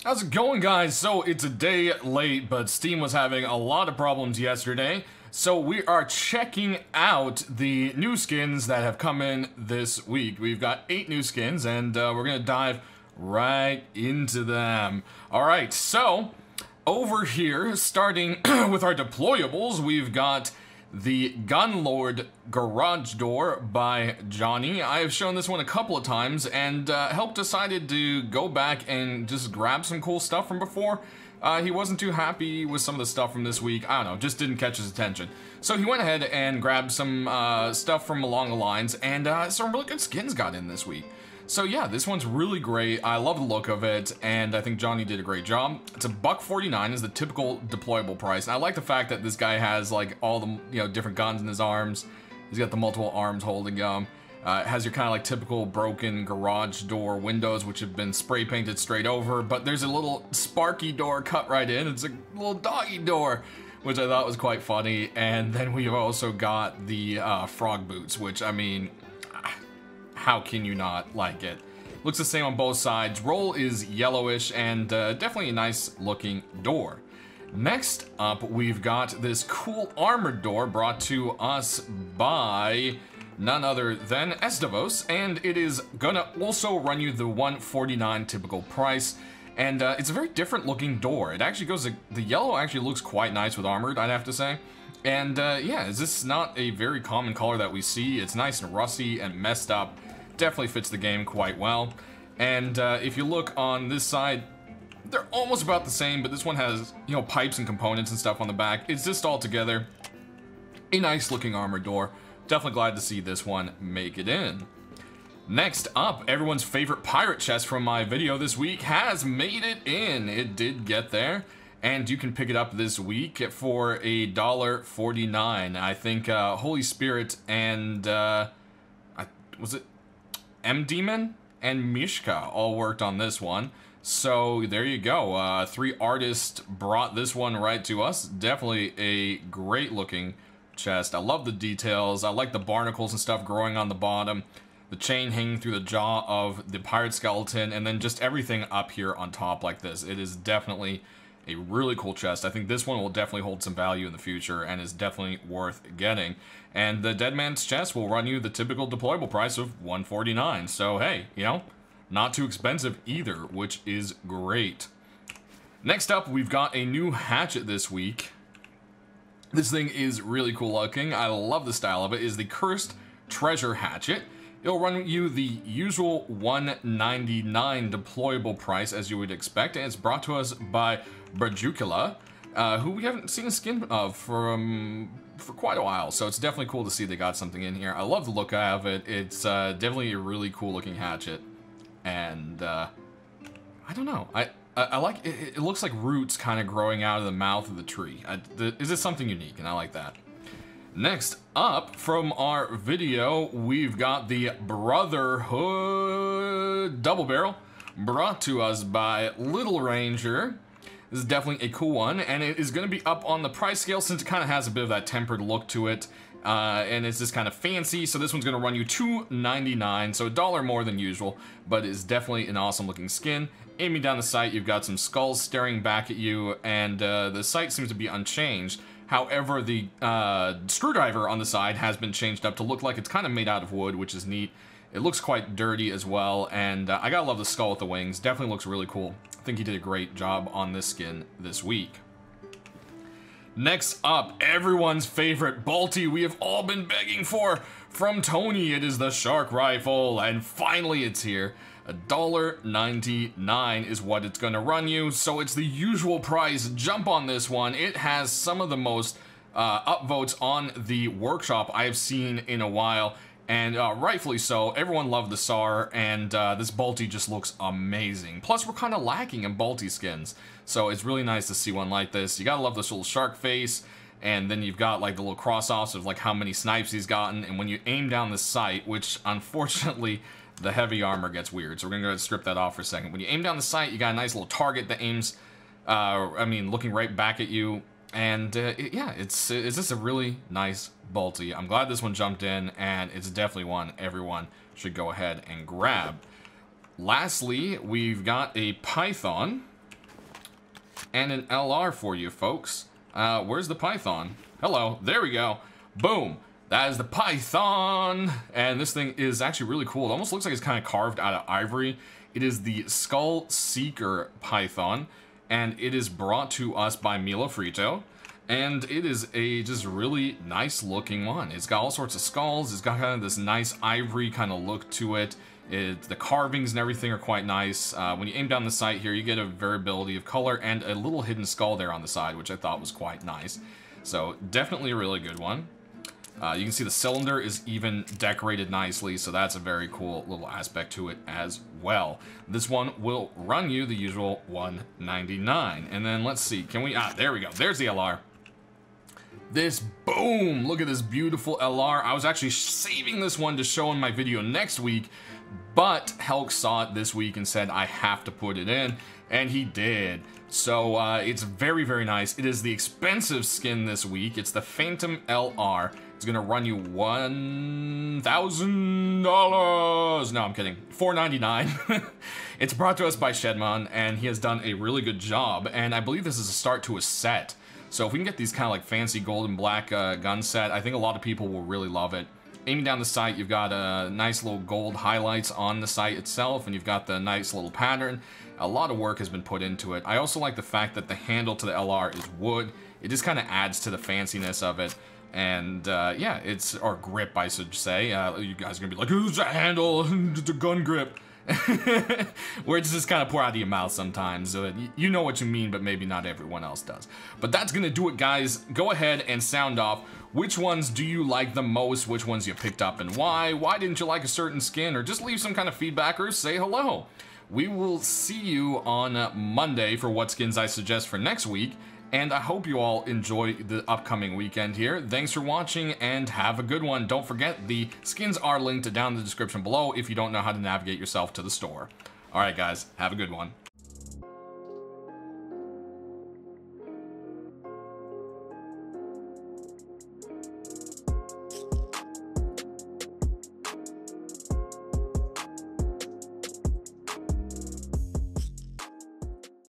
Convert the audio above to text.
How's it going, guys? So it's a day late, but Steam was having a lot of problems yesterday. So we are checking out the new skins that have come in this week. We've got 8 new skins, and we're gonna dive right into them. Alright, so over here, starting with our deployables, we've got the Gunlord Garage Door by Johnny. I have shown this one a couple of times, and Help decided to go back and just grab some cool stuff from before. He wasn't too happy with some of the stuff from this week. I don't know, just didn't catch his attention. So he went ahead and grabbed some stuff from along the lines, and some really good skins got in this week. So yeah, this one's really great. I love the look of it, and I think Johnny did a great job. It's $1.49 is the typical deployable price. And I like the fact that this guy has like all the different guns in his arms. He's got the multiple arms holding them. Has your kind of like typical broken garage door windows, which have been spray painted straight over. But there's a little sparky door cut right in. It's a little doggy door, which I thought was quite funny. And then we've also got the frog boots, which, I mean, how can you not like it? Looks the same on both sides. Roll is yellowish, and definitely a nice looking door. Next up, we've got this cool armored door brought to us by none other than Estivos, and it is gonna also run you the $149 typical price. And it's a very different looking door. It actually goes, the yellow actually looks quite nice with armored, I'd have to say. And yeah, is this not a very common color that we see? It's nice and rusty and messed up. Definitely fits the game quite well. And if you look on this side, they're almost about the same, but this one has, pipes and components and stuff on the back. It's just all together a nice looking armored door. Definitely glad to see this one make it in. Next up, everyone's favorite pirate chest from my video this week has made it in. It did get there, and you can pick it up this week for $1.49. I think Holy Spirit and was it M-Demon and Mishka all worked on this one. So there you go. 3 artists brought this one right to us. Definitely a great looking chest. I love the details. I like the barnacles and stuff growing on the bottom. The chain hanging through the jaw of the pirate skeleton, and then just everything up here on top like this. It is definitely a really cool chest. I think this one will definitely hold some value in the future and is definitely worth getting. And the Dead Man's chest will run you the typical deployable price of $149. So hey, not too expensive either, which is great. Next up, we've got a new hatchet this week. This thing is really cool looking. I love the style of it. It is the Cursed Treasure Hatchet. It'll run you the usual $199 deployable price, as you would expect, and it's brought to us by Brajukula, who we haven't seen a skin of for quite a while, so it's definitely cool to see they got something in here. I love the look of it. It's definitely a really cool looking hatchet, and I don't know. I like it. It looks like roots kind of growing out of the mouth of the tree. Is this something unique? And I like that. Next up from our video, we've got the Brotherhood Double Barrel brought to us by Little Ranger. This is definitely a cool one, and it is going to be up on the price scale since it kind of has a bit of that tempered look to it. And it's just kind of fancy, so this one's going to run you $2.99, so $1 more than usual, but it's definitely an awesome looking skin. Aiming down the sight, you've got some skulls staring back at you, and the sight seems to be unchanged. However, the screwdriver on the side has been changed up to look like it's kind of made out of wood, which is neat. It looks quite dirty as well, and I gotta love the skull with the wings. Definitely looks really cool. I think he did a great job on this skin this week. Next up, everyone's favorite Bolty we have all been begging for. From Tony, it is the Shark Rifle, and finally it's here. $1.99 is what it's going to run you, so it's the usual price. Jump on this one. It has some of the most upvotes on the workshop I've seen in a while, and rightfully so. Everyone loved the SAR, and this Bolty just looks amazing. Plus, we're kind of lacking in Bolty skins, so it's really nice to see one like this. You gotta love this little shark face, and then you've got like the little cross-offs of like how many snipes he's gotten, and when you aim down the sight, which unfortunately the heavy armor gets weird, so we're gonna go ahead and strip that off for a second. When you aim down the sight, you got a nice little target that aims, looking right back at you, and yeah, it's just a really nice Bolty. I'm glad this one jumped in, and it's definitely one everyone should go ahead and grab. Lastly, we've got a Python and an LR for you, folks. Where's the Python? Hello, there we go. Boom. That is the Python. And this thing is actually really cool. It almost looks like it's kind of carved out of ivory. It is the Skull Seeker Python, and it is brought to us by Milo Frito. And it is a just really nice looking one. It's got all sorts of skulls. It's got kind of this nice ivory kind of look to it. The carvings and everything are quite nice. When you aim down the sight here, you get a variability of color and a little hidden skull there on the side, which I thought was quite nice. So definitely a really good one. You can see the cylinder is even decorated nicely, so that's a very cool little aspect to it as well. This one will run you the usual $199. And then let's see, can we, there we go, there's the LR. This, boom, look at this beautiful LR. I was actually saving this one to show in my video next week, but Helk saw it this week and said I have to put it in, and he did. So it's very, very nice. It is the expensive skin this week. It's the Phantom LR. It's gonna run you $1,000. No, I'm kidding. $499. It's brought to us by Shedmon, and he has done a really good job. And I believe this is a start to a set. So if we can get these kind of like fancy gold and black gun set, I think a lot of people will really love it. Aiming down the sight, you've got nice little gold highlights on the sight itself, and you've got the nice little pattern. A lot of work has been put into it. I also like the fact that the handle to the LR is wood. It just kind of adds to the fanciness of it. And yeah, it's, or grip, I should say. You guys are gonna be like, who's a handle? It's a gun grip. Words just kind of pour out of your mouth sometimes. You know what you mean, but maybe not everyone else does. But that's gonna do it, guys. Go ahead and sound off. Which ones do you like the most? Which ones you picked up and why? Why didn't you like a certain skin? Or just leave some kind of feedback or say hello. We will see you on Monday for what skins I suggest for next week. And I hope you all enjoy the upcoming weekend here. Thanks for watching and have a good one. Don't forget, the skins are linked down in the description below if you don't know how to navigate yourself to the store. Alright guys, have a good one.